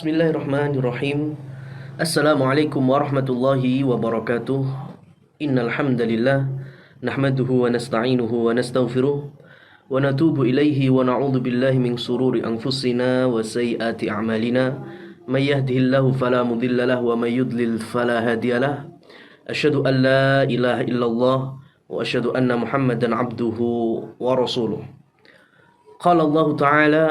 Bismillahirrahmanirrahim. Assalamualaikum warahmatullahi wabarakatuh. Innal hamdalillah nahmaduhu wa nasta'inuhu wa nastaghfiruh wa natubu ilaihi wa na'udzu billahi min sururi anfusina wa sayyiati a'malina. May yahdihillahu fala mudilla lahu wa may yudlil fala hadiyalah. Asyhadu an la ilaha illallah wa asyhadu anna Muhammadan abduhu wa rasuluh. Qala Allah Ta'ala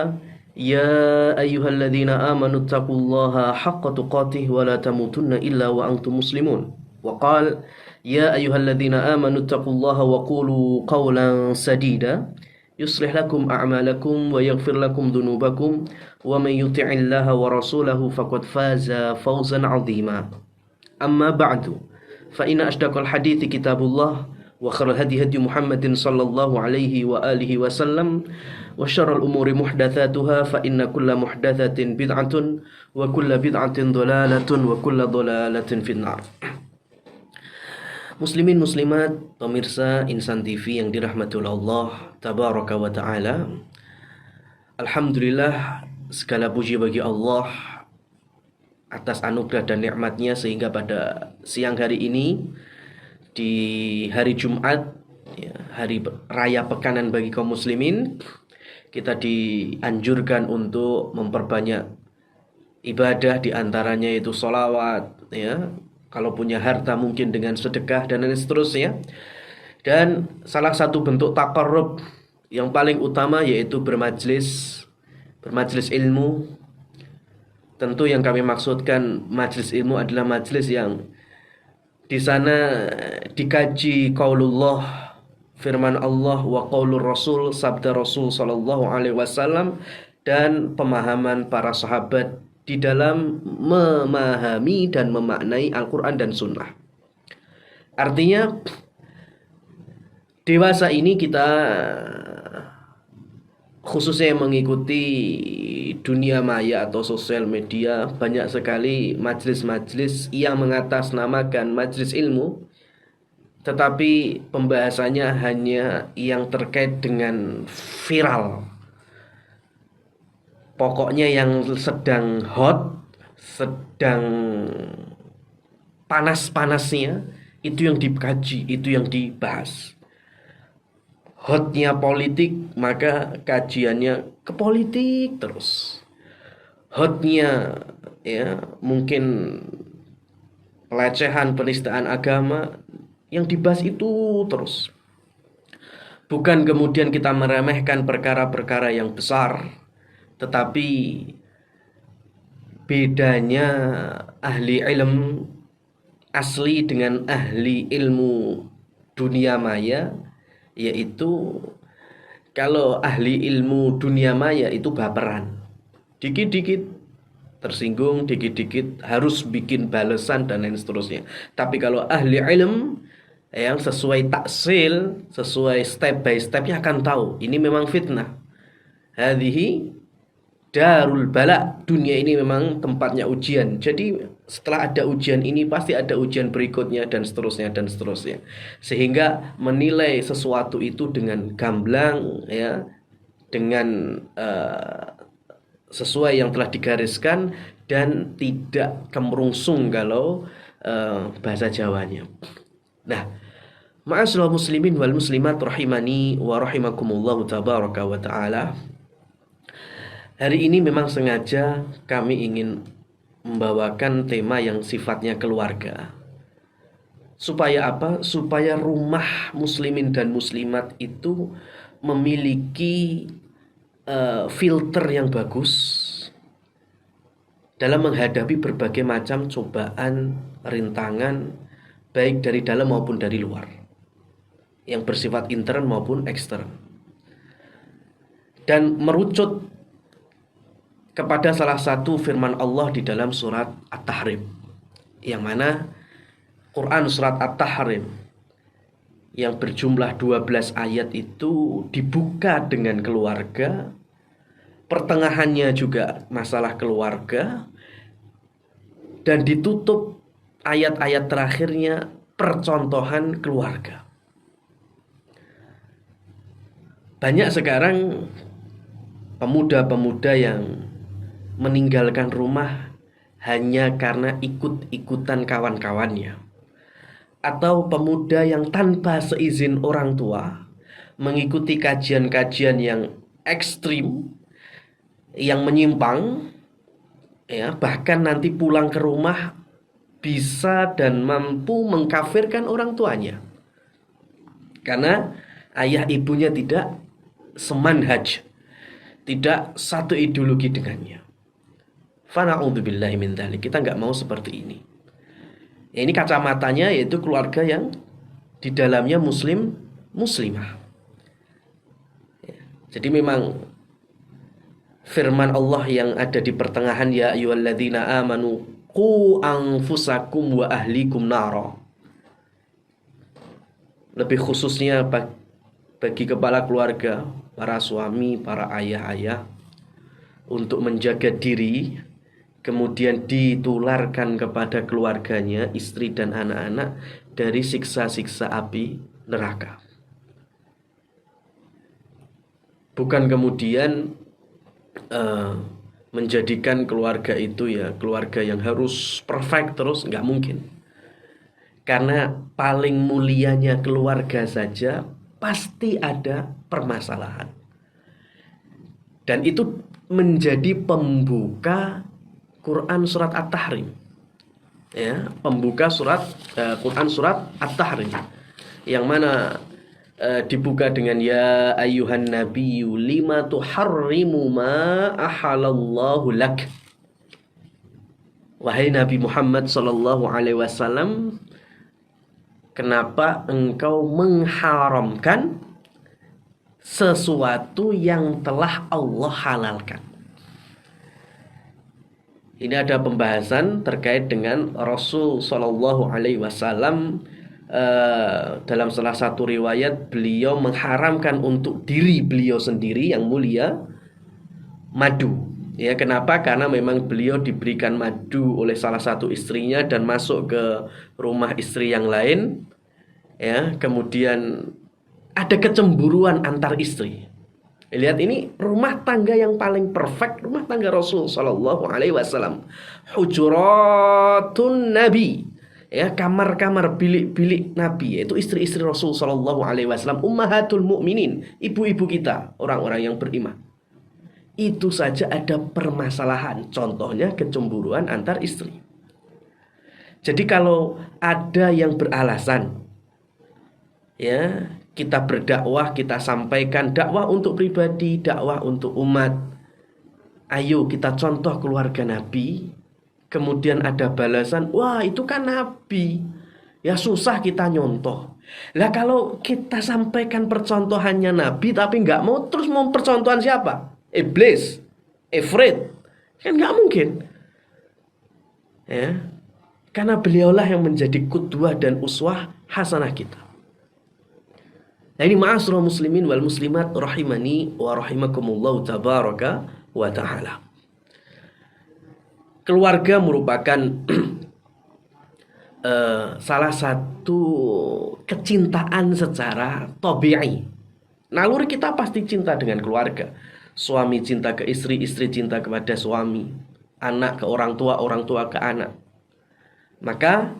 يا أيها الذين آمنوا اتقوا الله حق تقاته ولا تموتن إلا وأنتم مسلمون وقال يا أيها الذين آمنوا اتقوا الله وقولوا قولا سديدا يصلح لكم أعمالكم ويغفر لكم ذنوبكم ومن يطع الله ورسوله فقد فاز فوزا عظيما أما بعد فإن أصدق الحديث كتاب الله وخير الهدي هدي محمد صلى الله عليه وآله وسلم وشر الأمور محدثاتها فإن كل محدثة بدعة وكل بدعة ضلالة وكل ضلالة في النار. Muslimin muslimat pemirsa Insan TV yang dirahmati oleh Allah Tabaraka wa Ta'ala. Alhamdulillah, segala puji bagi Allah atas anugerah dan nikmatnya sehingga pada siang hari ini di hari Jumat, hari raya pekanan bagi kaum muslimin, kita dianjurkan untuk memperbanyak ibadah, diantaranya itu sholawat, kalau punya harta mungkin dengan sedekah dan lain seterusnya. Dan salah satu bentuk taqarrub yang paling utama yaitu bermajlis ilmu. Tentu yang kami maksudkan majlis ilmu adalah majlis yang di sana dikaji qaulullah, firman Allah, wa qaulur Rasul, sabda Rasul sallallahu alaihi wasallam, dan pemahaman para sahabat di dalam memahami dan memaknai Al-Qur'an dan Sunnah. Artinya dewasa ini kita khususnya mengikuti dunia maya atau sosial media, banyak sekali majlis-majlis yang mengatasnamakan majlis ilmu, tetapi pembahasannya hanya yang terkait dengan viral. Pokoknya yang sedang hot, sedang panas-panasnya, itu yang dikaji, itu yang dibahas. Hotnya politik, maka kajiannya ke politik terus. Hotnya mungkin pelecehan, penistaan agama, yang dibahas itu terus. Bukan kemudian kita meremehkan perkara-perkara yang besar, tetapi bedanya ahli ilmu asli dengan ahli ilmu dunia maya, yaitu kalau ahli ilmu dunia maya itu baperan, dikit-dikit tersinggung, dikit-dikit harus bikin balasan dan lain seterusnya. Tapi kalau ahli ilmu yang sesuai taksil, sesuai step by stepnya akan tahu ini memang fitnah. Hadhihi darul bala, dunia ini memang tempatnya ujian. Jadi setelah ada ujian ini pasti ada ujian berikutnya dan seterusnya dan seterusnya. Sehingga menilai sesuatu itu dengan gamblang, dengan sesuai yang telah digariskan dan tidak kemerungsung kalau bahasa Jawanya. Nah, ma'asyiral muslimin wal muslimat rahimani wa rahimakumullahu tabaraka wa ta'ala. Hari ini memang sengaja kami ingin membawakan tema yang sifatnya keluarga. Supaya apa? Supaya rumah muslimin dan muslimat itu memiliki filter yang bagus dalam menghadapi berbagai macam cobaan, rintangan, baik dari dalam maupun dari luar, yang bersifat intern maupun ekstern. Dan merucut kepada salah satu firman Allah di dalam surat At-Tahrim, yang mana Quran surat At-Tahrim yang berjumlah 12 ayat itu dibuka dengan keluarga, pertengahannya juga masalah keluarga, dan ditutup ayat-ayat terakhirnya percontohan keluarga. Banyak sekarang pemuda-pemuda yang meninggalkan rumah hanya karena ikut-ikutan kawan-kawannya, atau pemuda yang tanpa seizin orang tua mengikuti kajian-kajian yang ekstrim, yang menyimpang, ya, bahkan nanti pulang ke rumah bisa dan mampu mengkafirkan orang tuanya karena ayah ibunya tidak semanhaj, tidak satu ideologi dengannya. Fana'udzubillahi min dzalik. Kita nggak mau seperti ini. Ya, ini kacamatanya yaitu keluarga yang di dalamnya muslim, muslimah. Ya, jadi memang firman Allah yang ada di pertengahan, ya ayyuhalladzina amanu qu anfusakum wa ahlikum nara. Lebih khususnya bagi kepala keluarga, para suami, para ayah-ayah, untuk menjaga diri, kemudian ditularkan kepada keluarganya, istri dan anak-anak dari siksa-siksa api neraka. Bukan kemudian menjadikan keluarga itu ya keluarga yang harus perfect terus, nggak mungkin. Karena paling mulianya keluarga saja pasti ada permasalahan. Dan itu menjadi pembuka Quran surat At-Tahrim. Ya, pembuka Quran surat At-Tahrim. Yang mana dibuka dengan ya ayyuhan nabiyyu lima tuharrimu ma ahalallahu lak. Wahai Nabi Muhammad sallallahu alaihi wasallam, kenapa engkau mengharamkan sesuatu yang telah Allah halalkan? Ini ada pembahasan terkait dengan Rasul sallallahu alaihi wasallam. Dalam salah satu riwayat beliau mengharamkan untuk diri beliau sendiri yang mulia madu. Ya, kenapa? Karena memang beliau diberikan madu oleh salah satu istrinya dan masuk ke rumah istri yang lain. Ya, kemudian ada kecemburuan antar istri. Lihat, ini rumah tangga yang paling perfect, rumah tangga Rasul sallallahu alaihi wasallam. Hujuratun Nabi. Ya, kamar-kamar, bilik-bilik Nabi, yaitu istri-istri Rasul sallallahu alaihi wasallam, ummahatul mukminin, ibu-ibu kita, orang-orang yang beriman. Itu saja ada permasalahan, contohnya kecemburuan antar istri. Jadi kalau ada yang beralasan, ya, kita berdakwah, kita sampaikan dakwah untuk pribadi, dakwah untuk umat. Ayo kita contoh keluarga Nabi. Kemudian ada balasan, wah itu kan Nabi, ya susah kita nyontoh. Lah kalau kita sampaikan percontohannya Nabi tapi nggak mau, terus mau percontohan siapa? Iblis, Ifrit, kan nggak mungkin. Ya, karena beliaulah yang menjadi qudwah dan uswah hasanah kita. Nah, ini ma'asyiral muslimin wal muslimat rahimani wa rahimakumullah tabaraka wa ta'ala. Keluarga merupakan salah satu kecintaan secara tabi'i. Naluri kita pasti cinta dengan keluarga. Suami cinta ke istri, istri cinta kepada suami, anak ke orang tua ke anak. Maka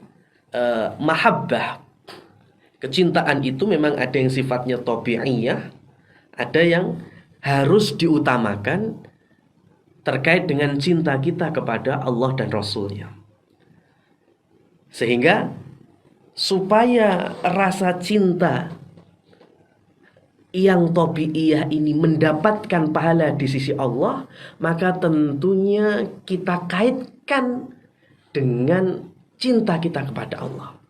mahabbah, kecintaan itu memang ada yang sifatnya tabi'iyah, ada yang harus diutamakan terkait dengan cinta kita kepada Allah dan Rasulnya. Sehingga supaya rasa cinta yang tabi'iyah ini mendapatkan pahala di sisi Allah, maka tentunya kita kaitkan dengan cinta kita kepada Allah.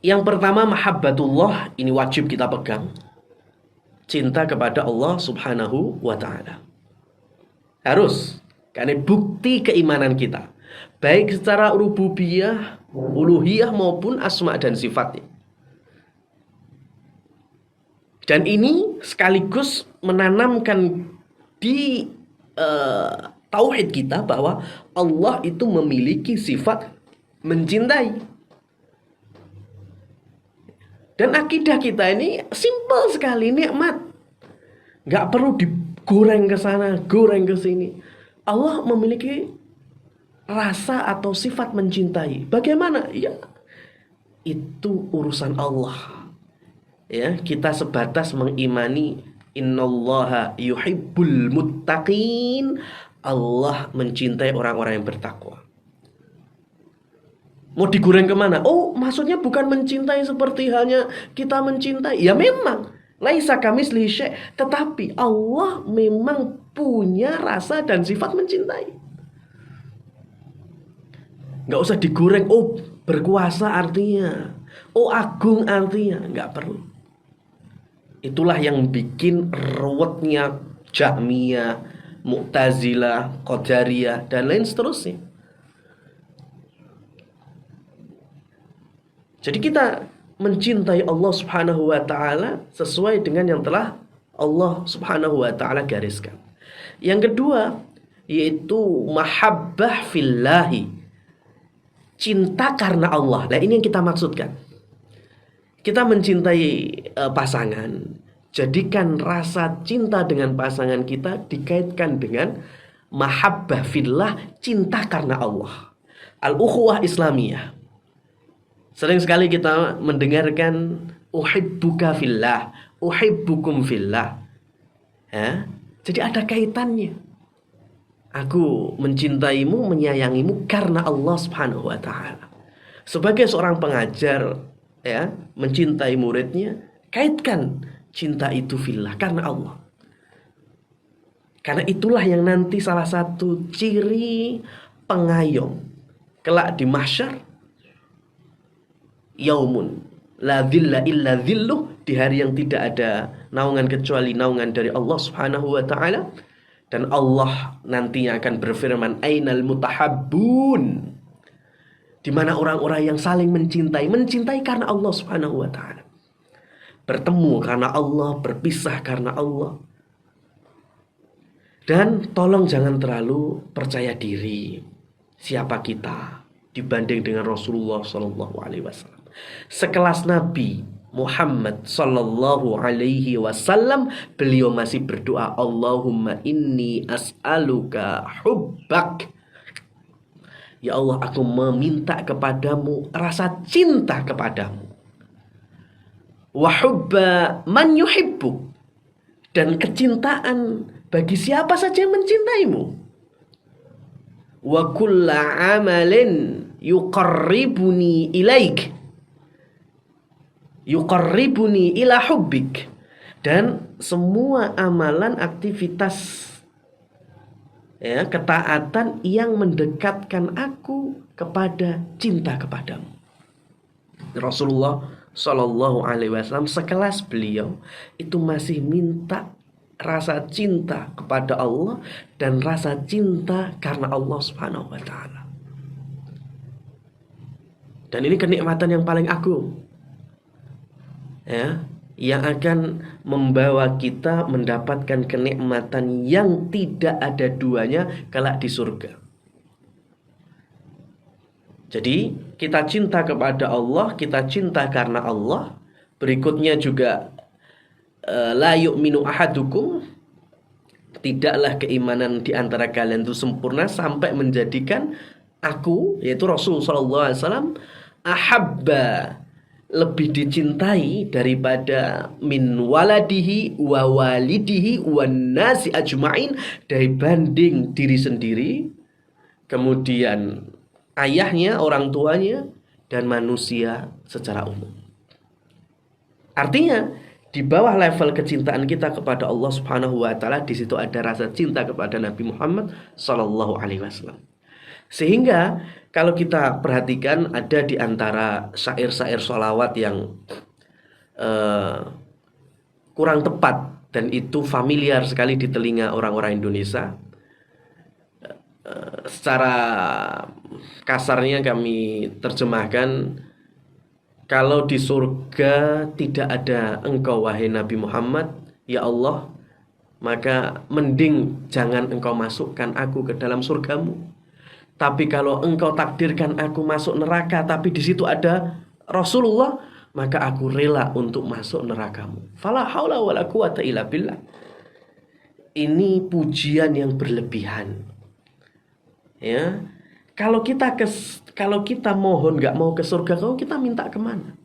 Yang pertama, mahabbatullah, ini wajib kita pegang. Cinta kepada Allah subhanahu wa ta'ala. Harus. Karena bukti keimanan kita, baik secara rububiyah, uluhiyah maupun asma dan sifatnya. Dan ini sekaligus menanamkan di tauhid kita bahwa Allah itu memiliki sifat mencintai. Dan akidah kita ini simpel sekali, nikmat. Gak perlu goreng ke sana, goreng ke sini. Allah memiliki rasa atau sifat mencintai. Bagaimana? Ya, itu urusan Allah. Ya, kita sebatas mengimani innallaha yuhibbul muttaqin. Allah mencintai orang-orang yang bertakwa. Mau digoreng kemana? Oh, maksudnya bukan mencintai seperti halnya kita mencintai. Ya memang, laisa kamitslihi syai', tetapi Allah memang punya rasa dan sifat mencintai. Nggak usah digoreng. Oh, berkuasa artinya. Oh, agung artinya. Nggak perlu. Itulah yang bikin ruwetnya Jahmiyah, Mu'tazilah, Qadariyah, dan lain seterusnya. Jadi kita mencintai Allah Subhanahu wa taala sesuai dengan yang telah Allah Subhanahu wa taala gariskan. Yang kedua yaitu mahabbah fillahi. Cinta karena Allah. Nah, ini yang kita maksudkan. Kita mencintai pasangan, jadikan rasa cinta dengan pasangan kita dikaitkan dengan mahabbah fillah, cinta karena Allah. Al-ukhuwah Islamiyah. Sering sekali kita mendengarkan uhibbuka fillah, uhibbukum fillah. Ya? Jadi ada kaitannya. Aku mencintaimu, menyayangimu karena Allah Subhanahu wa taala. Sebagai seorang pengajar, ya, mencintai muridnya, kaitkan cinta itu fillah karena Allah. Karena itulah yang nanti salah satu ciri pengayom kelak di mahsyar. Yaumun la dhilla illa dhilluh, di hari yang tidak ada naungan kecuali naungan dari Allah Subhanahu wa taala. Dan Allah nantinya akan berfirman, ainal mutahabbun, di mana orang-orang yang saling mencintai karena Allah Subhanahu wa taala. Bertemu karena Allah, berpisah karena Allah. Dan tolong jangan terlalu percaya diri siapa kita dibanding dengan Rasulullah sallallahu alaihi wasallam. Sekelas Nabi Muhammad sallallahu alaihi wasallam, beliau masih berdoa, Allahumma inni as'aluka hubbak. Ya Allah, aku meminta kepadamu rasa cinta kepadamu. Wa hubba man yuhibbuk, dan kecintaan bagi siapa saja yang mencintaimu. Wa kulla amalin yuqarribuni ilaik, yuqarribuni ila hubbik, dan semua amalan, aktivitas, ya, ketaatan yang mendekatkan aku kepada cinta kepadamu. Rasulullah Shallallahu alaihi wasallam sekelas beliau itu masih minta rasa cinta kepada Allah dan rasa cinta karena Allah Subhanahu wa taala. Dan ini kenikmatan yang paling agung, ya, yang akan membawa kita mendapatkan kenikmatan yang tidak ada duanya kelak di surga. Jadi kita cinta kepada Allah, kita cinta karena Allah. Berikutnya juga la yu'minu ahadukum, tidaklah keimanan di antara kalian itu sempurna sampai menjadikan aku, yaitu Rasul sallallahu alaihi wasallam, ahabba, lebih dicintai daripada min waladihi wa walidihi wan nasi ajma'in, dari banding diri sendiri, kemudian ayahnya, orang tuanya, dan manusia secara umum. Artinya di bawah level kecintaan kita kepada Allah Subhanahu wa taala, di situ ada rasa cinta kepada Nabi Muhammad sallallahu alaihi wasallam. Sehingga kalau kita perhatikan ada di antara syair-syair sholawat yang kurang tepat dan itu familiar sekali di telinga orang-orang Indonesia. Secara kasarnya kami terjemahkan, kalau di surga tidak ada engkau wahai Nabi Muhammad, ya Allah, maka mending jangan engkau masukkan aku ke dalam surgamu. Tapi kalau engkau takdirkan aku masuk neraka, tapi di situ ada Rasulullah, maka aku rela untuk masuk nerakamu. Fala haula wala quwata illa billah. ini pujian yang berlebihan. Ya, kalau kita mohon nggak mau ke surga, kalau kita minta kemana?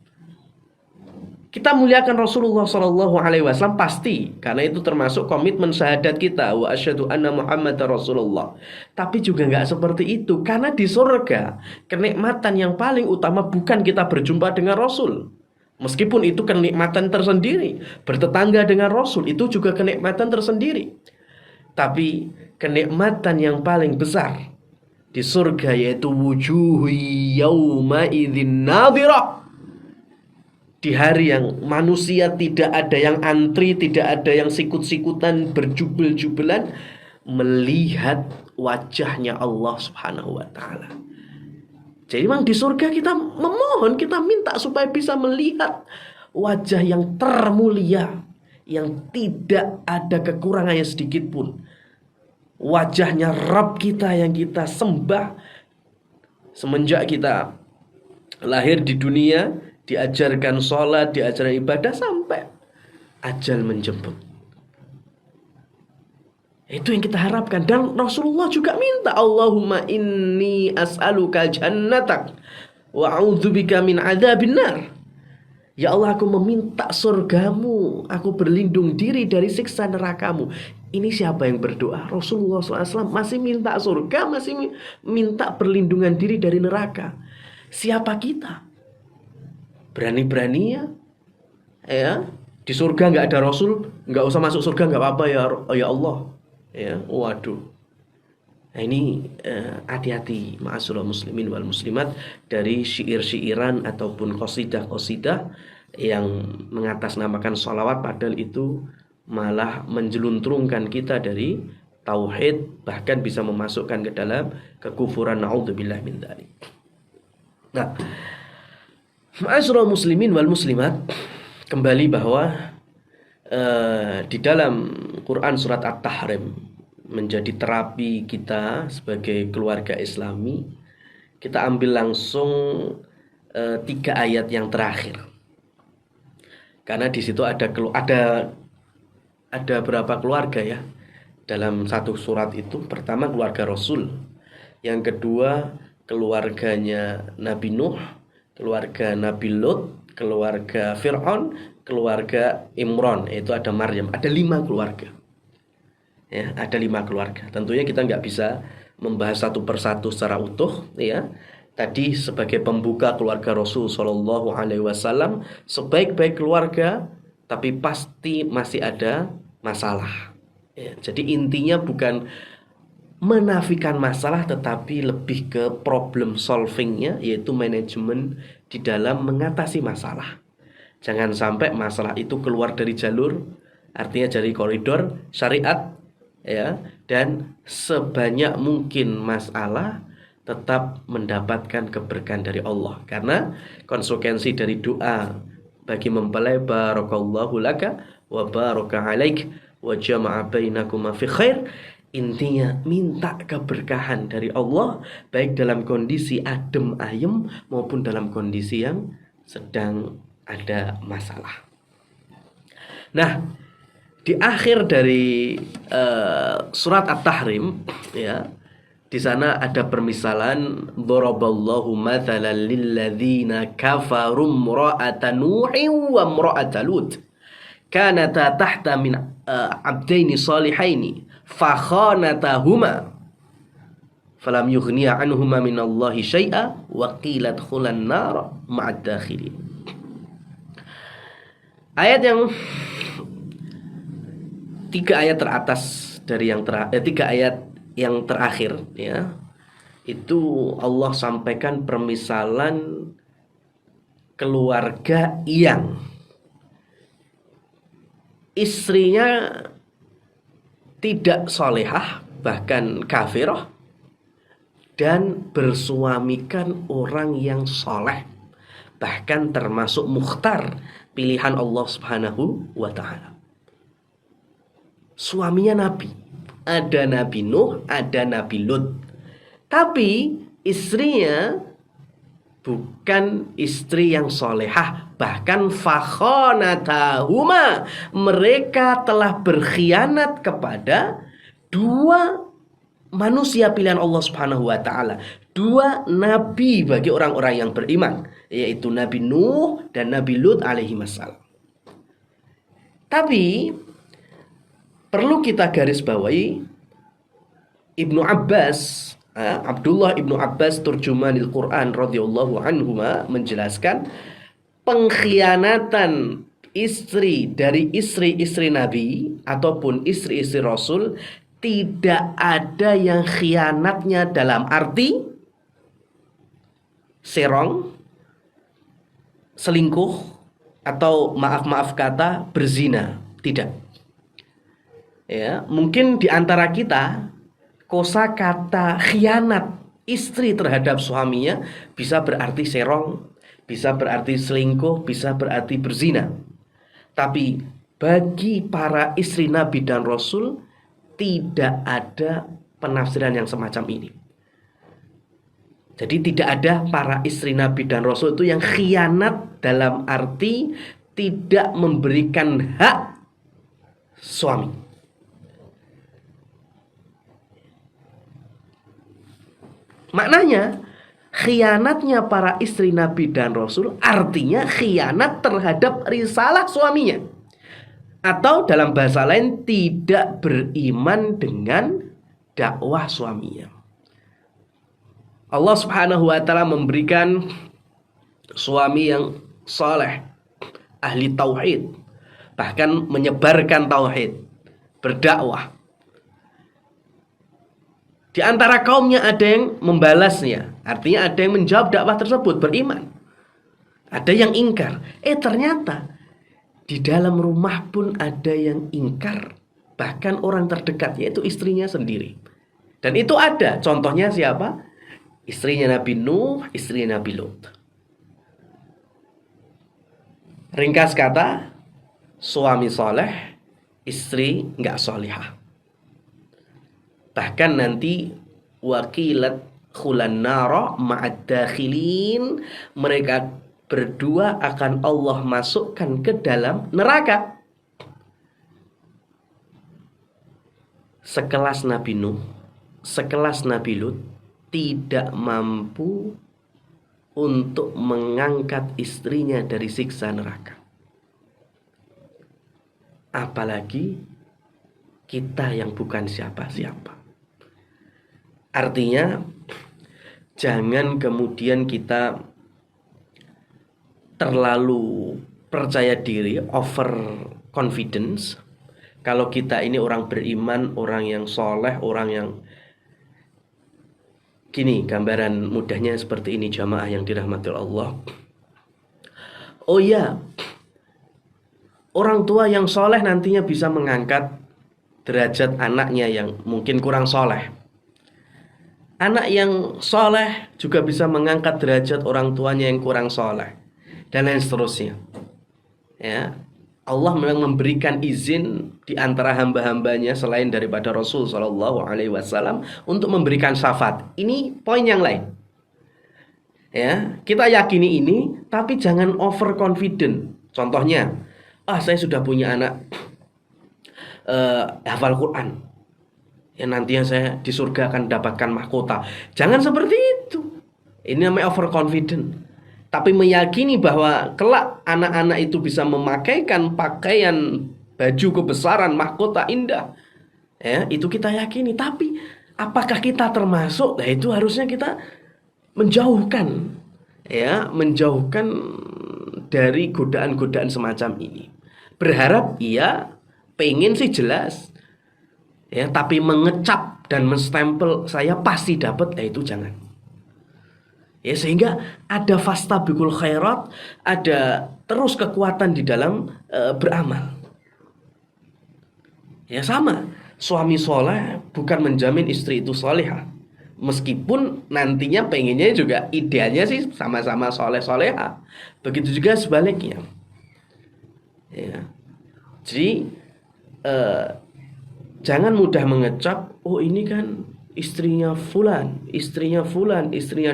Kita muliakan Rasulullah Shallallahu Alaihi Wasallam pasti, karena itu termasuk komitmen syahadat kita, wa asyhadu anna Muhammadar Rasulullah. Tapi juga nggak seperti itu, karena di surga kenikmatan yang paling utama bukan kita berjumpa dengan Rasul. Meskipun itu kenikmatan tersendiri, bertetangga dengan Rasul itu juga kenikmatan tersendiri. Tapi kenikmatan yang paling besar di surga yaitu wujuhu yauma idzin nadhirah. Di hari yang manusia tidak ada yang antri, tidak ada yang sikut-sikutan berjubel-jubelan, melihat wajahnya Allah Subhanahu wa taala. Jadi memang di surga kita memohon, kita minta supaya bisa melihat wajah yang termulia, yang tidak ada kekurangannya sedikit pun. Wajahnya Rabb kita yang kita sembah semenjak kita lahir di dunia, diajarkan sholat, diajarkan ibadah sampai ajal menjemput. Itu yang kita harapkan. Dan Rasulullah juga minta, Allahumma inni as'aluka jannatak wa a'udzubika min adzabin nar. Ya Allah, aku meminta surgamu, aku berlindung diri dari siksa nerakamu. Ini siapa yang berdoa? Rasulullah SAW masih minta surga, masih minta perlindungan diri dari neraka. Siapa kita? Berani-beraninya ya, di surga nggak ada Rasul, nggak usah masuk surga, nggak apa-apa ya Allah ya. Waduh, nah ini hati-hati ma'asyiral muslimin wal muslimat dari syair-syairan ataupun qasidah-qasidah yang mengatasnamakan sholawat, padahal itu malah menjeluntrungkan kita dari tauhid, bahkan bisa memasukkan ke dalam kekufuran, naudzubillah min dzalik. Nah, ma'asyiral muslimin wal muslimat, kembali bahwa di dalam Quran surat At-Tahrim menjadi terapi kita sebagai keluarga Islami. Kita ambil langsung 3 ayat yang terakhir, karena di situ ada berapa keluarga ya dalam satu surat itu. Pertama keluarga Rasul, yang kedua keluarganya Nabi Nuh, keluarga Nabi Lot, keluarga Fir'aun, keluarga Imran, yaitu ada Maryam. Ada 5 keluarga ya, ada 5 keluarga. Tentunya kita nggak bisa membahas satu persatu secara utuh ya. Tadi sebagai pembuka keluarga Rasul Shallallahu Alaihi Wasallam, sebaik-baik keluarga, tapi pasti masih ada masalah ya. Jadi intinya bukan menafikan masalah, tetapi lebih ke problem solvingnya, yaitu manajemen di dalam mengatasi masalah. Jangan sampai masalah itu keluar dari jalur, artinya dari koridor syariat ya, dan sebanyak mungkin masalah tetap mendapatkan keberkahan dari Allah. Karena konsekuensi dari doa bagi mempelai, barakallahu laka wa baraka alaik wa jama'a bainakuma fi khair. Intinya minta keberkahan dari Allah, baik dalam kondisi adem ayem maupun dalam kondisi yang sedang ada masalah. Nah, di akhir dari surat At-Tahrim ya, di sana ada permisalan, daraballahu mathalan lilladzina kafaru imra'ata nuhin wa imra'ata lut kanata tahta min abdaini salihaini fakhanatahuma falam yughniya anhuma minallahi syai'a wa qila dkhulan nar ma'ad dakhilin. Ayat yang 3 ayat teratas dari yang 3 ayat yang terakhir ya, itu Allah sampaikan permisalan keluarga yang istrinya tidak solehah, bahkan kafirah, dan bersuamikan orang yang soleh, bahkan termasuk mukhtar, pilihan Allah Subhanahu wa ta'ala. Suaminya Nabi, ada Nabi Nuh, ada Nabi Lut, tapi istrinya bukan istri yang solehah. Bahkan fakhonatahuma, mereka telah berkhianat kepada dua manusia pilihan Allah Subhanahu wa taala, dua nabi bagi orang-orang yang beriman, yaitu Nabi Nuh dan Nabi Lut alaihi wassalam. Tapi perlu kita garis bawahi, Ibnu Abbas, Abdullah Ibnu Abbas turjumanil Quran radhiyallahu anhu menjelaskan pengkhianatan istri dari istri-istri Nabi ataupun istri-istri Rasul, tidak ada yang khianatnya dalam arti serong, selingkuh, atau maaf kata berzina. Tidak. Ya, mungkin di antara kita kosakata khianat istri terhadap suaminya bisa berarti serong, bisa berarti selingkuh, bisa berarti berzina. Tapi bagi para istri Nabi dan Rasul tidak ada penafsiran yang semacam ini. Jadi tidak ada para istri Nabi dan Rasul itu yang khianat dalam arti tidak memberikan hak suami. Maknanya khianatnya para istri Nabi dan Rasul artinya khianat terhadap risalah suaminya. Atau dalam bahasa lain, tidak beriman dengan dakwah suaminya. Allah Subhanahu wa taala memberikan suami yang saleh, ahli tauhid, bahkan menyebarkan tauhid, berdakwah. Di antara kaumnya ada yang membalasnya, artinya ada yang menjawab dakwah tersebut, beriman. Ada yang ingkar. Ternyata di dalam rumah pun ada yang ingkar, bahkan orang terdekat, yaitu istrinya sendiri. Dan itu ada, contohnya siapa? Istrinya Nabi Nuh, istrinya Nabi Lut. Ringkas kata, suami soleh, istri nggak solihah. Bahkan nanti wakilat khulan nara ma'ad dakhilin, mereka berdua akan Allah masukkan ke dalam neraka. Sekelas Nabi Nuh, sekelas Nabi Lut tidak mampu untuk mengangkat istrinya dari siksa neraka. Apalagi kita yang bukan siapa-siapa. Artinya jangan kemudian kita terlalu percaya diri, over confidence. Kalau kita ini orang beriman, orang yang soleh, orang yang gini, gambaran mudahnya seperti ini jamaah yang dirahmati Allah. Oh ya, orang tua yang soleh nantinya bisa mengangkat derajat anaknya yang mungkin kurang soleh. Anak yang soleh juga bisa mengangkat derajat orang tuanya yang kurang soleh, dan lain seterusnya. Ya, Allah memang memberikan izin di antara hamba-hambanya selain daripada Rasul Shallallahu Alaihi Wasallam untuk memberikan syafaat. Ini poin yang lain. Ya, kita yakini ini, tapi jangan over confident. Contohnya, saya sudah punya anak hafal Quran. Ya, nantinya saya di surga akan mendapatkan mahkota. Jangan seperti itu. Ini namanya overconfident. Tapi meyakini bahwa kelak anak-anak itu bisa memakaikan pakaian baju kebesaran, mahkota indah. Ya, itu kita yakini. Tapi apakah kita termasuk? Nah, itu harusnya kita menjauhkan, ya, menjauhkan dari godaan-godaan semacam ini. Berharap iya, pengen sih jelas. Ya, tapi mengecap dan menstempel saya pasti dapat, itu jangan. Ya, sehingga ada fastabiqul khairat, ada terus kekuatan di dalam beramal. Ya, sama, suami soleh bukan menjamin istri itu solehah. Meskipun nantinya pengennya juga idealnya sih sama-sama soleh-solehah. Begitu juga sebaliknya. Ya. Jadi jangan mudah mengecap, ini kan istrinya fulan, istrinya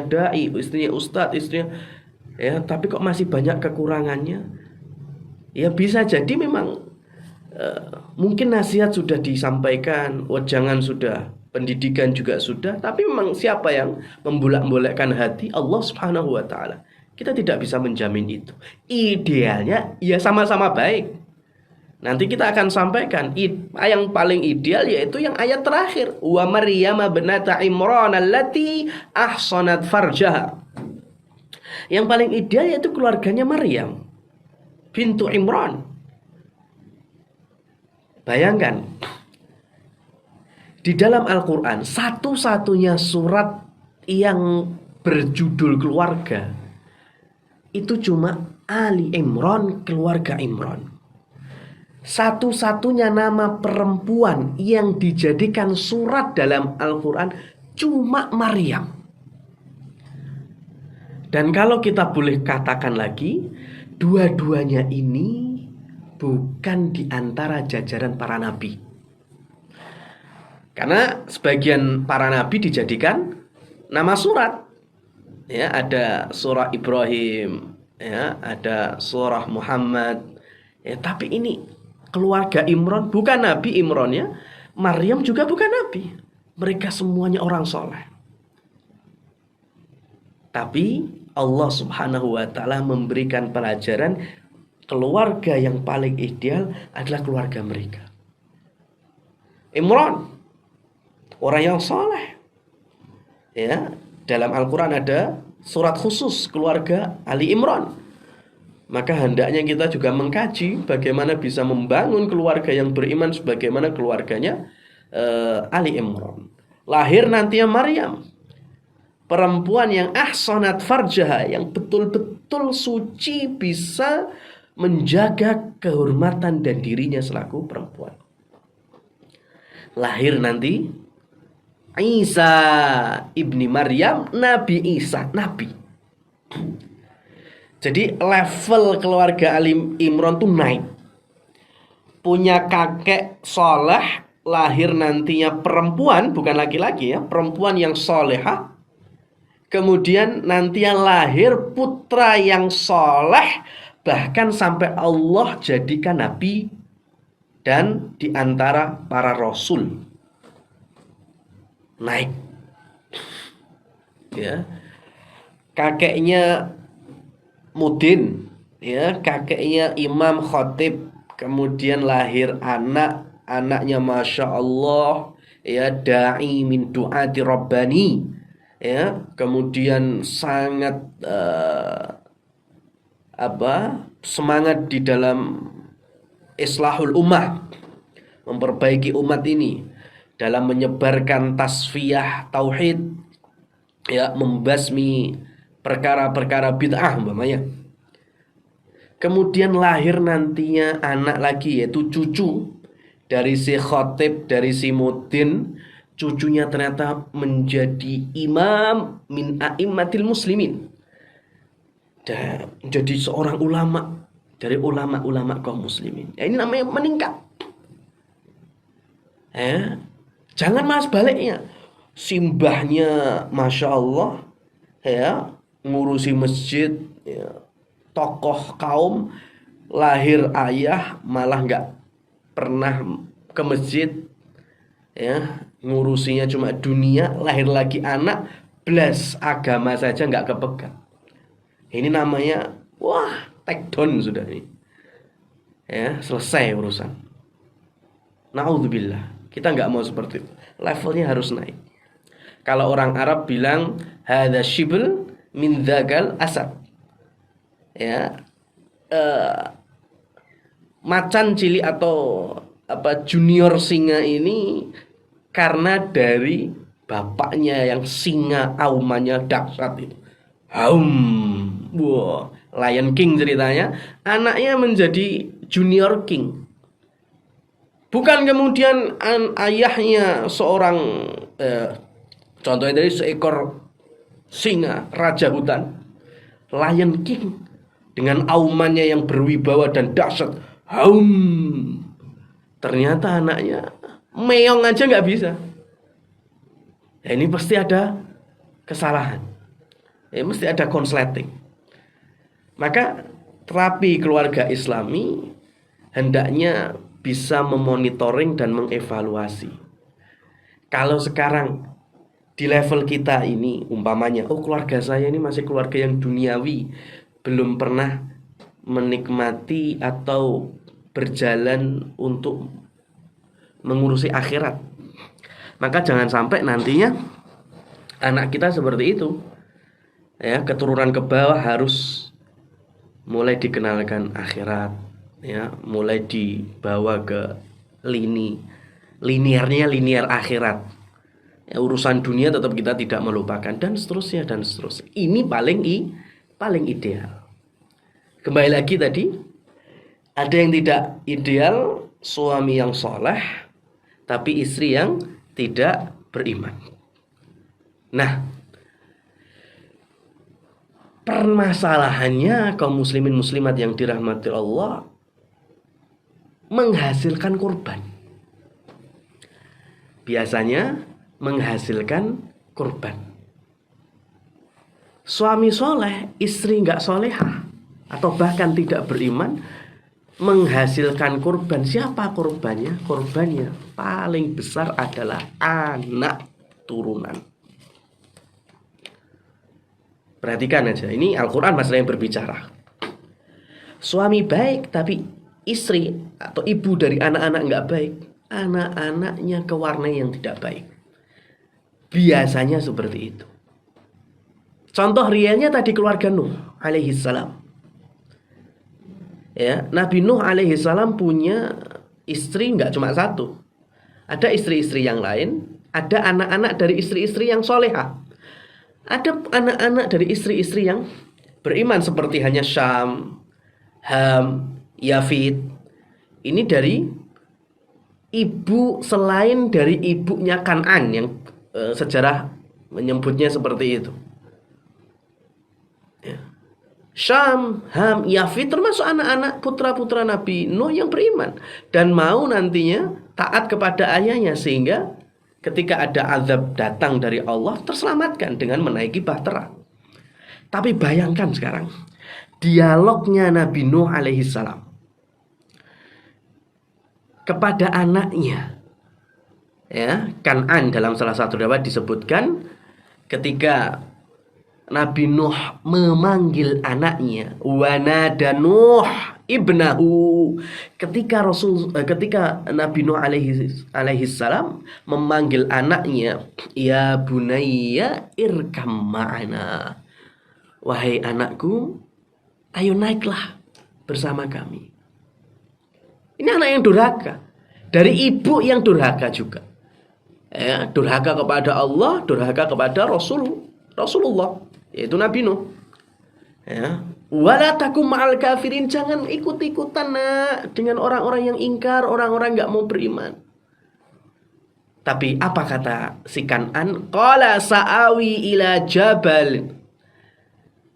dai, istrinya ustadz, istrinya ya, tapi kok masih banyak kekurangannya? Ya bisa jadi memang mungkin nasihat sudah disampaikan, wejangan sudah, pendidikan juga sudah, tapi memang siapa yang membolak-balikkan hati? Allah Subhanahu wa taala. Kita tidak bisa menjamin itu. Idealnya ya sama-sama baik. Nanti kita akan sampaikan yang paling ideal yaitu yang ayat terakhir, wa Maryam binata Imran allati ahsanat farjaha. Yang paling ideal yaitu keluarganya Maryam bintu Imran. Bayangkan, di dalam Al-Quran satu-satunya surat yang berjudul keluarga itu cuma Ali Imran, keluarga Imran. Satu-satunya nama perempuan yang dijadikan surat dalam Al-Quran cuma Maryam. Dan kalau kita boleh katakan lagi, dua-duanya ini bukan di antara jajaran para nabi. Karena sebagian para nabi dijadikan nama surat. Ya, ada surah Ibrahim, ya, ada surah Muhammad. Ya, tapi ini keluarga Imran, bukan Nabi Imran ya. Maryam juga bukan nabi. Mereka semuanya orang soleh. Tapi Allah Subhanahu wa taala memberikan pelajaran, keluarga yang paling ideal adalah keluarga mereka. Imran, orang yang soleh. Ya, dalam Al-Quran ada surat khusus keluarga Ali Imran. Maka hendaknya kita juga mengkaji bagaimana bisa membangun keluarga yang beriman sebagaimana keluarganya Ali Imran. Lahir nantinya Maryam, perempuan yang ahsanat farjaha, yang betul-betul suci, bisa menjaga kehormatan dan dirinya selaku perempuan. Lahir nanti Isa ibni Maryam, Nabi Isa, nabi. Jadi level keluarga Ali Imran tuh naik. Punya kakek soleh, lahir nantinya perempuan, bukan laki-laki ya, perempuan yang solehah. Kemudian nantinya lahir putra yang soleh, bahkan sampai Allah jadikan nabi dan diantara para rasul. Naik. Ya. Kakeknya Mudin, ya, kakeknya Imam Khatib, kemudian lahir anaknya Masya Allah, ya, da'i min du'ati Rabbani, ya, kemudian sangat semangat di dalam islahul ummah, memperbaiki umat ini dalam menyebarkan tasfiyah tauhid, ya, membasmi perkara-perkara bid'ah umpamanya. Kemudian lahir nantinya anak lagi, yaitu cucu dari si Khatib, dari si Mudin. Cucunya ternyata menjadi imam min a'immatil muslimin, dan menjadi seorang ulama dari ulama-ulama kaum muslimin. Ya, ini namanya meningkat. Jangan mas baliknya, simbahnya Masya Allah, ya, ngurusi masjid, ya, tokoh kaum, lahir ayah malah nggak pernah ke masjid, ya, ngurusinya cuma dunia. Lahir lagi anak, belas agama saja nggak kepegang. Ini namanya wah, take down sudah nih, ya, selesai urusan. Na'udzubillah, kita nggak mau seperti itu. Levelnya harus naik. Kalau orang Arab bilang hadza shibl min dzagal asad, ya, macan cilik atau junior singa ini karena dari bapaknya yang singa aumannya dahsyat itu. Wow, Lion King ceritanya, anaknya menjadi junior king. Bukan kemudian ayahnya seorang contohnya dari seekor singa, raja hutan, Lion King, dengan aumannya yang berwibawa dan dahsyat. Ternyata anaknya meong aja nggak bisa. Ya, ini pasti ada kesalahan. Ya, mesti ada konsleting. Maka terapi keluarga Islami hendaknya bisa memonitoring dan mengevaluasi. Kalau sekarang di level kita ini umpamanya, oh keluarga saya ini masih keluarga yang duniawi, belum pernah menikmati atau berjalan untuk mengurusi akhirat. Maka jangan sampai nantinya anak kita seperti itu. Ya, keturunan ke bawah harus mulai dikenalkan akhirat, ya, mulai dibawa ke linier akhirat. Ya, urusan dunia tetap kita tidak melupakan dan seterusnya dan seterusnya. Ini paling ideal. Kembali lagi tadi, ada yang tidak ideal, suami yang soleh tapi istri yang tidak beriman. Nah, permasalahannya kaum muslimin muslimat yang dirahmati Allah menghasilkan korban. Biasanya menghasilkan korban. Suami soleh, istri nggak solehah atau bahkan tidak beriman menghasilkan korban. Siapa korbannya? Korbannya paling besar adalah anak turunan. Perhatikan aja, ini Al-Quran masalah yang berbicara. Suami baik tapi istri atau ibu dari anak-anak nggak baik, anak-anaknya ke warna yang tidak baik. Biasanya seperti itu. Contoh realnya tadi keluarga Nuh alaihi salam. Ya, Nabi Nuh alaihi salam punya istri nggak cuma satu. Ada istri-istri yang lain, ada anak-anak dari istri-istri yang solehah. Ada anak-anak dari istri-istri yang beriman seperti hanya Syam, Ham, Yafid. Ini dari ibu selain dari ibunya Kan'an yang sejarah menyebutnya seperti itu. Ya. Syam, Ham, Yafid termasuk anak-anak putra-putra Nabi Nuh yang beriman dan mau nantinya taat kepada ayahnya sehingga ketika ada azab datang dari Allah terselamatkan dengan menaiki bahtera. Tapi bayangkan sekarang dialognya Nabi Nuh alaihi salam kepada anaknya. Ya, Kan'an dalam salah satu riwayat disebutkan ketika Nabi Nuh memanggil anaknya, wa nada Nuh ibnahu. Ketika Nabi Nuh alaihi salam memanggil anaknya, ya bunayya irkam ma'ana. Wahai anakku, ayo naiklah bersama kami. Ini anak yang durhaka, dari ibu yang durhaka juga. Ya, durhaka kepada Allah, durhaka kepada Rasulullah, yaitu Nabi Nuh. Ya, wala takum ma'al kafirin, jangan ikut-ikutan dengan orang-orang yang ingkar, orang-orang enggak mau beriman. Tapi apa kata si Kan'an? Qala sa'awi ila jabal.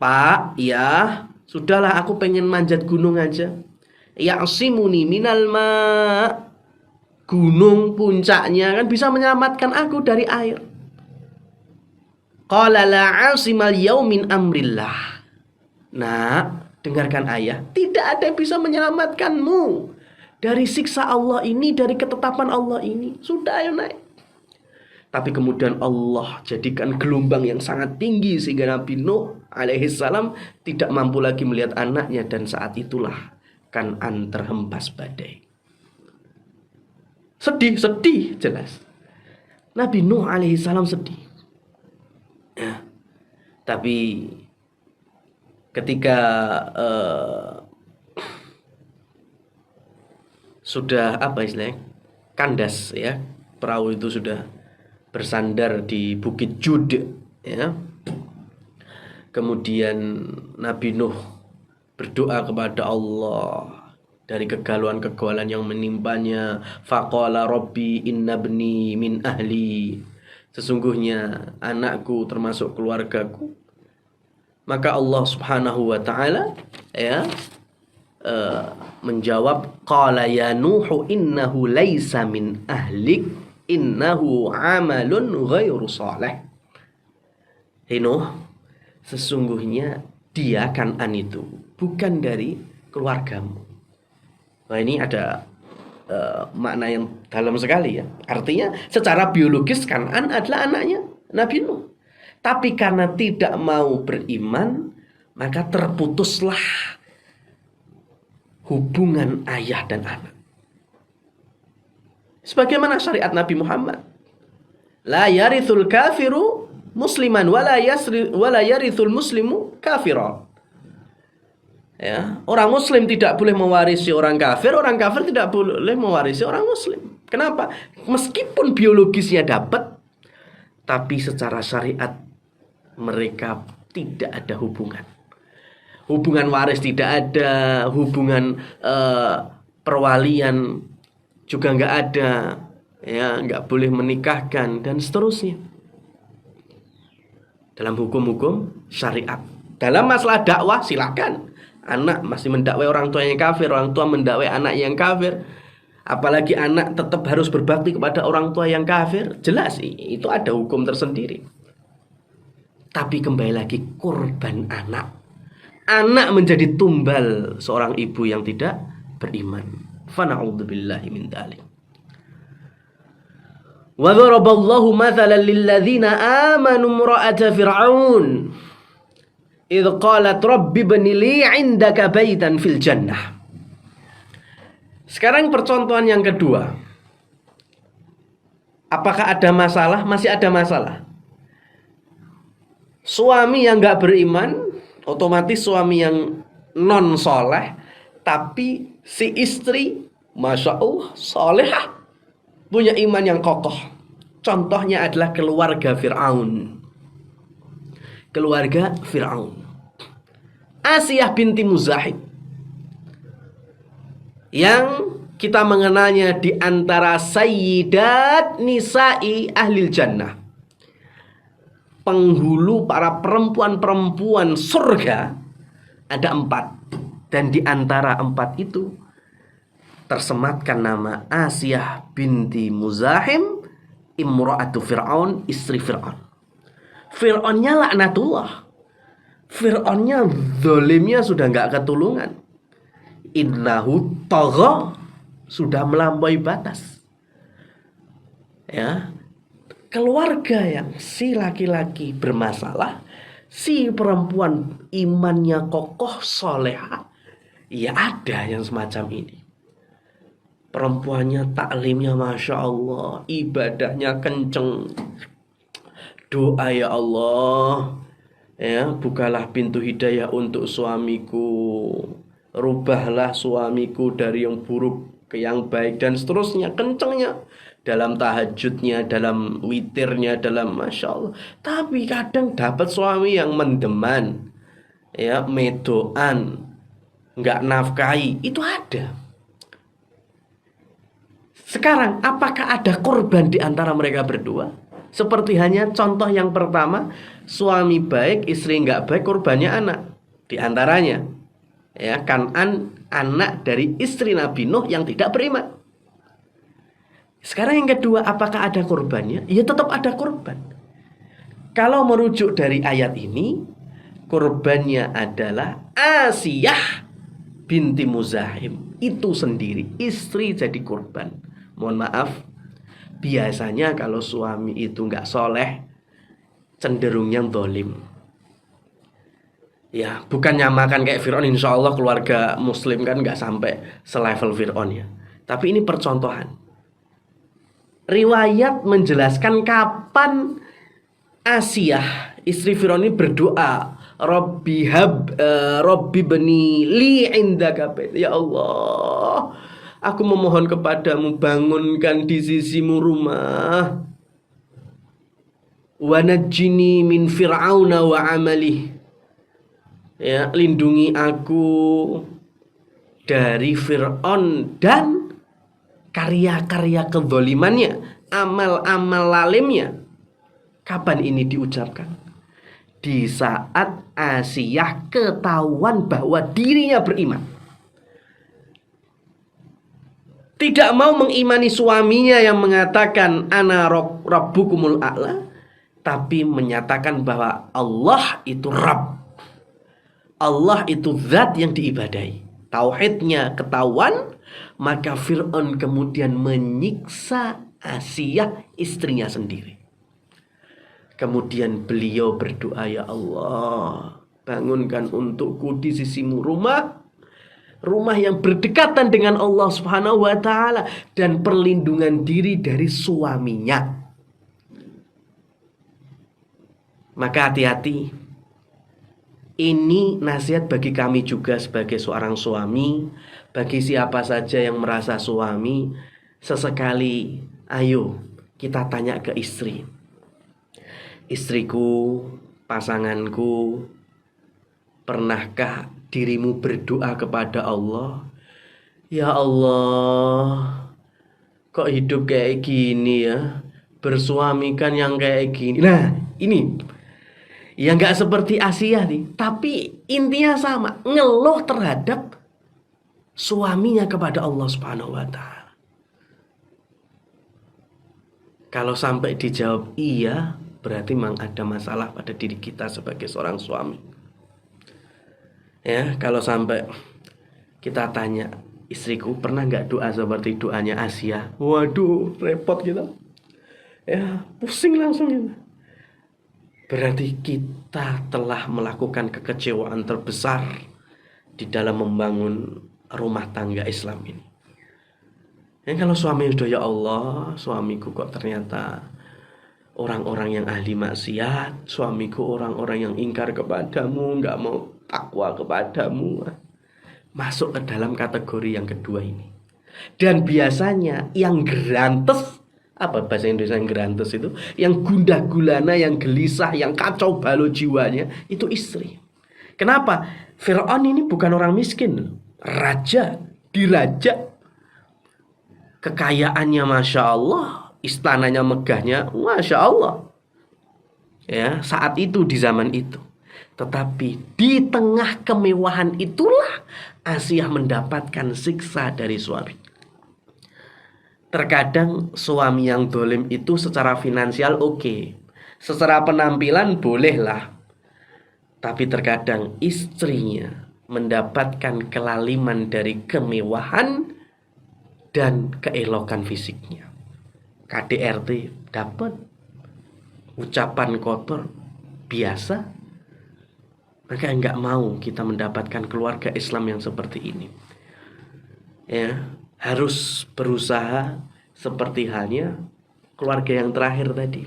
Pak, ya, sudahlah aku pengen manjat gunung aja. Ya'simuni minal ma'. Gunung puncaknya kan bisa menyelamatkan aku dari air. Qala la 'asimal yaumin amrillah. Nah, dengarkan ayah, tidak ada yang bisa menyelamatkanmu dari siksa Allah ini, dari ketetapan Allah ini. Sudah, ayo naik. Tapi kemudian Allah jadikan gelombang yang sangat tinggi sehingga Nabi Nuh alaihi salam tidak mampu lagi melihat anaknya dan saat itulah Kan'an terhempas badai. Sedih jelas. Nabi Nuh alaihi salam sedih. Ya. Tapi ketika sudah apa istilahnya kandas, ya, perahu itu sudah bersandar di Bukit Jud, ya. Kemudian Nabi Nuh berdoa kepada Allah dari kegalauan-kegalauan yang menimpanya. Faqala rabbi inna bni min ahli. Sesungguhnya anakku termasuk keluargaku. Maka Allah Subhanahu wa taala, ya, menjawab, qala ya nuhu innahu laisa min ahlik innahu amalun ghairu salih. Hei Nuh, sesungguhnya dia Kan'an itu bukan dari keluargamu. Nah ini ada makna yang dalam sekali ya. Artinya secara biologis Kan'an adalah anaknya Nabi Nuh. Tapi karena tidak mau beriman, maka terputuslah hubungan ayah dan anak. Sebagaimana syariat Nabi Muhammad. La yarithul kafiru musliman wala yarithul muslimu kafiran. Ya, orang muslim tidak boleh mewarisi orang kafir tidak boleh mewarisi orang muslim. Kenapa? Meskipun biologisnya dapat, tapi secara syariat mereka tidak ada hubungan. Hubungan waris tidak ada, hubungan perwalian juga nggak ada, ya nggak boleh menikahkan dan seterusnya. Dalam hukum-hukum syariat. Dalam masalah dakwah silakan. Anak masih mendakwai orang tua yang kafir, orang tua mendakwai anak yang kafir. Apalagi anak tetap harus berbakti kepada orang tua yang kafir. Jelas itu ada hukum tersendiri. Tapi kembali lagi korban anak. Anak menjadi tumbal seorang ibu yang tidak beriman. Fa na'udzubillahi min dzalik. Wa daraballahu mathalan lil ladzina amanu imra'ata fir'aun idh qalat rabbi ibni li 'indaka baitan fil jannah. Sekarang percontohan yang kedua. Apakah ada masalah? Masih ada masalah. Suami yang enggak beriman, otomatis suami yang non soleh, tapi si istri masya Allah solehah, punya iman yang kokoh. Contohnya adalah keluarga Fir'aun. Keluarga Fir'aun. Asiyah binti Muzahib, yang kita mengenalnya di antara sayyidat nisa'i ahlil jannah, penghulu para perempuan-perempuan surga. Ada 4, dan di antara 4 itu tersematkan nama Asiyah binti Muzahim imra'atu Fir'aun, istri Fir'aun. Fir'aunnya laknatullah. Fir'aunnya zalimnya sudah gak ketulungan. Innahu tagha, sudah melampaui batas. Ya, keluarga yang si laki-laki bermasalah, si perempuan imannya kokoh soleha, ya ada yang semacam ini. Perempuannya taklimnya masya Allah, ibadahnya kenceng, doa ya Allah, ya bukalah pintu hidayah untuk suamiku, rubahlah suamiku dari yang buruk ke yang baik, dan seterusnya. Kencengnya dalam tahajudnya, dalam witirnya, dalam masya Allah. Tapi kadang dapat suami yang mendeman, ya medoan, nggak nafkahi, itu ada. Sekarang apakah ada korban di antara mereka berdua? Seperti hanya contoh yang pertama, suami baik, istri nggak baik, korbannya anak. Di antaranya, ya Kan'an, anak dari istri Nabi Nuh yang tidak beriman. Sekarang yang kedua, apakah ada korbannya? Ya tetap ada korban. Kalau merujuk dari ayat ini, korbannya adalah Asiyah binti Muzahim itu sendiri, istri jadi korban. Mohon maaf, biasanya kalau suami itu nggak soleh, cenderungnya dolim. Ya, bukan nyamakan kayak Fir'aun. Insya Allah keluarga muslim kan nggak sampai selevel Fir'aun ya. Tapi ini percontohan. Riwayat menjelaskan kapan Asiyah istri Fir'aun ini berdoa, Rabbi bani li indaka bait. Ya Allah, aku memohon kepadamu, bangunkan di sisimu rumah. Wa najjini min fir'auna wa amalih. Ya, lindungi aku dari Fir'aun dan karya-karya kezalimannya, amal-amal lalimnya. Kapan ini diucapkan? Di saat Asiyah ketahuan bahwa dirinya beriman. tidak mau mengimani suaminya yang mengatakan ana rabbukumul a'la, tapi menyatakan bahwa Allah itu Rabb. Allah itu zat yang diibadahi. Tauhidnya ketahuan, maka Fir'aun kemudian menyiksa Asiyah, istrinya sendiri. Kemudian beliau berdoa, ya Allah, bangunkan untukku di sisimu rumah yang berdekatan dengan Allah Subhanahu wa ta'ala, dan perlindungan diri dari suaminya. Maka hati-hati. Ini nasihat bagi kami juga sebagai seorang suami, bagi siapa saja yang merasa suami. Sesekali ayo kita tanya ke istri. Istriku, pasanganku, pernahkah dirimu berdoa kepada Allah? Ya Allah, kok hidup kayak gini ya? Bersuamikan yang kayak gini. Nah, ini ya nggak seperti Asia nih, tapi intinya sama, ngeluh terhadap suaminya kepada Allah Subhanahu wa ta'ala. Kalau sampai dijawab iya, berarti memang ada masalah pada diri kita sebagai seorang suami. Ya, kalau sampai kita tanya, istriku pernah nggak doa seperti doanya Asia? Waduh, repot kita. Ya, pusing langsung kita. Berarti kita telah melakukan kekecewaan terbesar di dalam membangun rumah tangga Islam ini. Kalau suami sudah, ya Allah, suamiku kok ternyata orang-orang yang ahli maksiat, suamiku orang-orang yang ingkar kepadamu, nggak mau takwa kepadamu, masuk ke dalam kategori yang kedua ini. Dan biasanya yang gerantes, apa bahasa Indonesia yang gerantes itu? Yang gundah gulana, yang gelisah, yang kacau balau jiwanya, itu istri. Kenapa? Fir'aun ini bukan orang miskin, raja, diraja. Kekayaannya Masya Allah, istananya megahnya Masya Allah. Ya, saat itu, di zaman itu. Tetapi di tengah kemewahan itulah Asiyah mendapatkan siksa dari suami. Terkadang suami yang dolim itu secara finansial oke, secara penampilan bolehlah. Tapi terkadang istrinya mendapatkan kelaliman dari kemewahan dan keelokan fisiknya. KDRT dapat, ucapan kotor biasa. Maka enggak mau kita mendapatkan keluarga Islam yang seperti ini. Ya, harus berusaha seperti halnya keluarga yang terakhir tadi,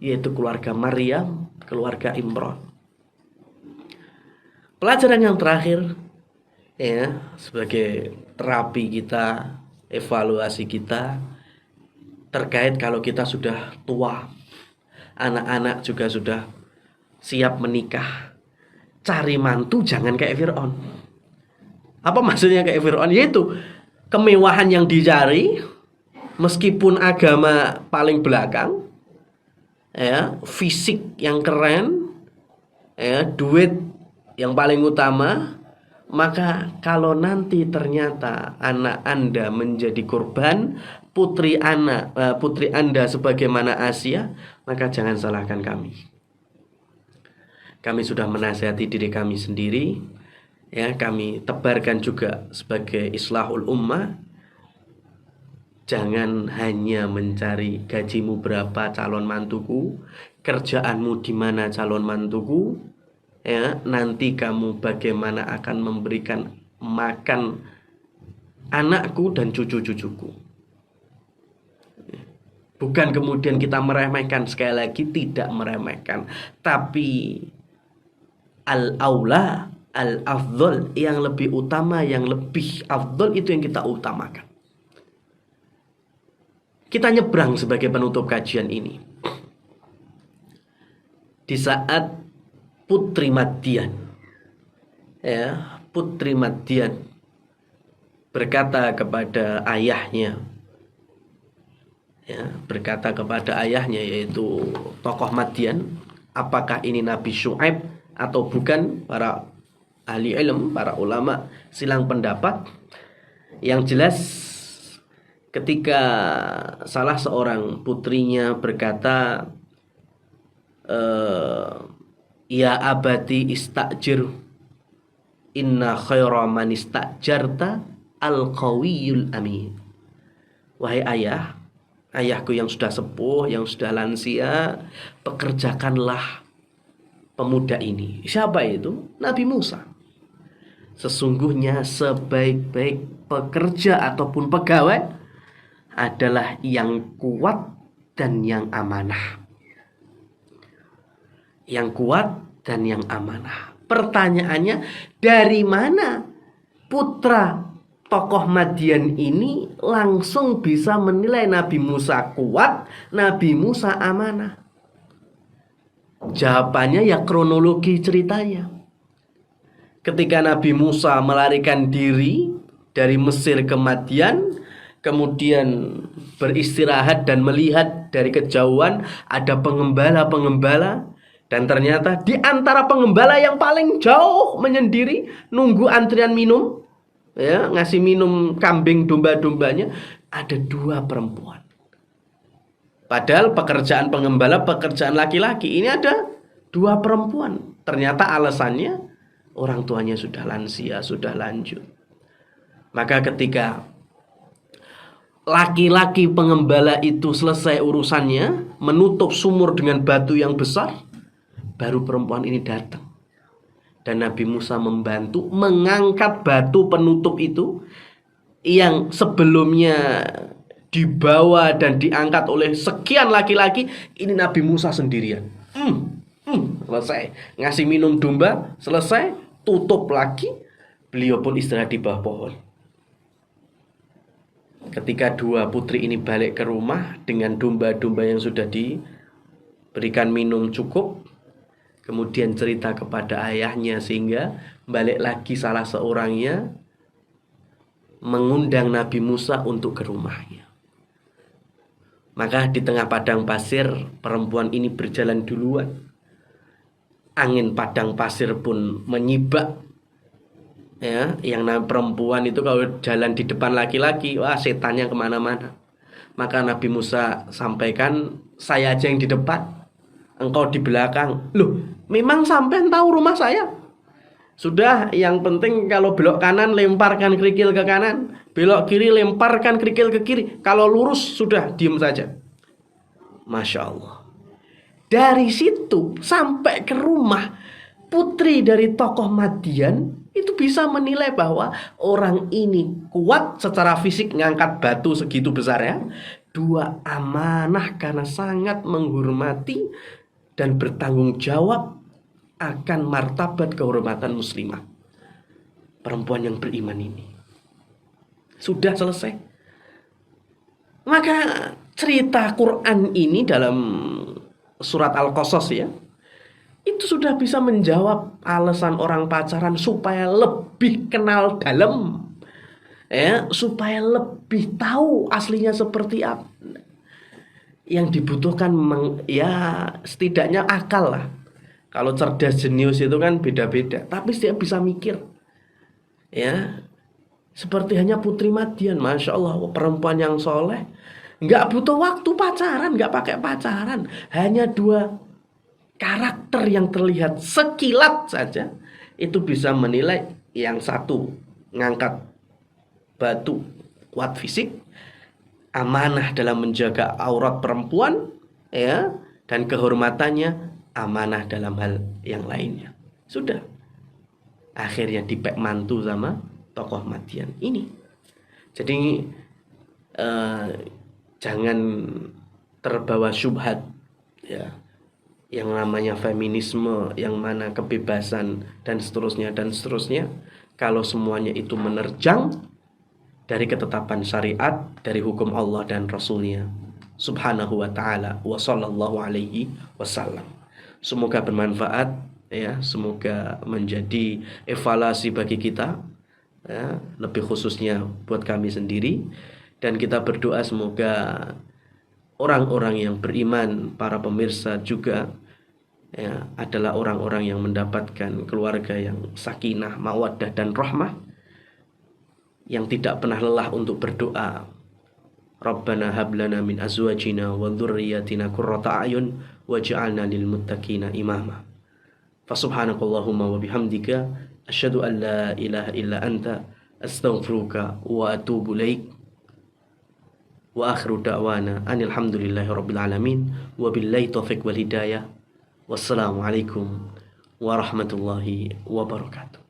yaitu keluarga Maryam, keluarga Imran. Pelajaran yang terakhir, ya, sebagai terapi kita, evaluasi kita terkait kalau kita sudah tua, anak-anak juga sudah siap menikah, cari mantu jangan kayak Fir'aun. Apa maksudnya kayak Fir'aun? Yaitu kemewahan yang dicari, meskipun agama paling belakang, ya, fisik yang keren, ya, duit yang paling utama. Maka kalau nanti ternyata anak Anda menjadi korban, putri Anda sebagaimana Asia, maka jangan salahkan kami. Kami sudah menasihati diri kami sendiri, ya, kami tebarkan juga sebagai islahul ummah. Jangan hanya mencari gajimu berapa calon mantuku, kerjaanmu di mana calon mantuku, ya, nanti kamu bagaimana akan memberikan makan anakku dan cucu-cucuku. Bukan kemudian kita meremehkan, sekali lagi tidak meremehkan, tapi al-aula, al-afdol, yang lebih utama, yang lebih afdol itu yang kita utamakan. Kita nyebrang sebagai penutup kajian ini. Di saat Putri Madian, ya, Putri Madian berkata kepada ayahnya, ya, berkata kepada ayahnya, yaitu tokoh Madian, apakah ini Nabi Syuaib atau bukan? Para ahli ilmu, para ulama silang pendapat. Yang jelas ketika salah seorang putrinya berkata, ya abati istajir, inna khaira man istajarta al-qawiyul amin. Wahai ayah, ayahku yang sudah sepuh, yang sudah lansia, pekerjakanlah pemuda ini. Siapa itu? Nabi Musa. Sesungguhnya sebaik-baik pekerja ataupun pegawai adalah yang kuat dan yang amanah. Yang kuat dan yang amanah. Pertanyaannya, dari mana putra tokoh Madian ini langsung bisa menilai Nabi Musa kuat, Nabi Musa amanah? Jawabannya ya kronologi ceritanya. Ketika Nabi Musa melarikan diri dari Mesir ke Madian, kemudian beristirahat dan melihat dari kejauhan ada pengembala-pengembala, dan ternyata di antara pengembala yang paling jauh menyendiri nunggu antrian minum, ya, ngasih minum kambing domba-dombanya, ada 2 perempuan. Padahal pekerjaan pengembala pekerjaan laki-laki, ini ada 2 perempuan. Ternyata alasannya orang tuanya sudah lansia, sudah lanjut. Maka ketika laki-laki pengembala itu selesai urusannya, menutup sumur dengan batu yang besar, baru perempuan ini datang. Dan Nabi Musa membantu mengangkat batu penutup itu yang sebelumnya dibawa dan diangkat oleh sekian laki-laki. Ini Nabi Musa sendirian. Selesai. Ngasih minum domba, selesai, tutup lagi. Beliau pun istirahat di bawah pohon. Ketika 2 putri ini balik ke rumah dengan domba-domba yang sudah diberikan minum cukup, kemudian cerita kepada ayahnya, sehingga balik lagi salah seorangnya mengundang Nabi Musa untuk ke rumahnya. Maka di tengah padang pasir, perempuan ini berjalan duluan. Angin padang pasir pun menyibak. Ya, yang namanya perempuan itu kalau jalan di depan laki-laki, wah setannya kemana-mana. Maka Nabi Musa sampaikan, saya aja yang di depan, engkau di belakang. Loh, memang sampean tahu rumah saya? Sudah, yang penting kalau belok kanan lemparkan kerikil ke kanan, belok kiri lemparkan kerikil ke kiri. Kalau lurus sudah diem saja. Masya Allah. Dari situ sampai ke rumah, putri dari tokoh Madian itu bisa menilai bahwa orang ini kuat secara fisik, ngangkat batu segitu besar ya. 2, amanah karena sangat menghormati dan bertanggung jawab akan martabat kehormatan muslimah. Perempuan yang beriman ini sudah selesai. Maka cerita Quran ini dalam surat Al-Qasas ya, itu sudah bisa menjawab alasan orang pacaran supaya lebih kenal dalam, ya, supaya lebih tahu aslinya seperti apa. Yang dibutuhkan ya setidaknya akal lah. Kalau cerdas jenius itu kan beda-beda, tapi dia bisa mikir. Ya, seperti hanya putri Madian, Masya Allah, perempuan yang soleh, nggak butuh waktu pacaran, nggak pakai pacaran, hanya 2 karakter yang terlihat sekilat saja itu bisa menilai. Yang satu ngangkat batu, kuat fisik, amanah dalam menjaga aurat perempuan, ya, dan kehormatannya, amanah dalam hal yang lainnya. Sudah, akhirnya dipek mantu sama tokoh Madian ini. Jadi jangan terbawa syubhat ya, yang namanya feminisme, yang mana kebebasan dan seterusnya dan seterusnya. Kalau semuanya itu menerjang dari ketetapan syariat, dari hukum Allah dan Rasulnya subhanahu wa ta'ala wa sallallahu alaihi wasallam. Semoga bermanfaat ya, semoga menjadi evaluasi bagi kita ya, lebih khususnya buat kami sendiri, dan kita berdoa semoga orang-orang yang beriman, para pemirsa juga ya, adalah orang-orang yang mendapatkan keluarga yang sakinah, mawaddah dan rahmah, yang tidak pernah lelah untuk berdoa Rabbana hab lana min azwajina wa dhurriyyatina qurrata a'yun waj'alna lil muttaqina imama. Fasubhanakallahumma wa bihamdika asyhadu an la ilaha illa anta astaghfiruka wa atubu ilaik. Wa akhiru da'wana anil hamdulillahi rabbil alamin wa billahi taufiq wal hidayah. Wassalamualaikum warahmatullahi wabarakatuh.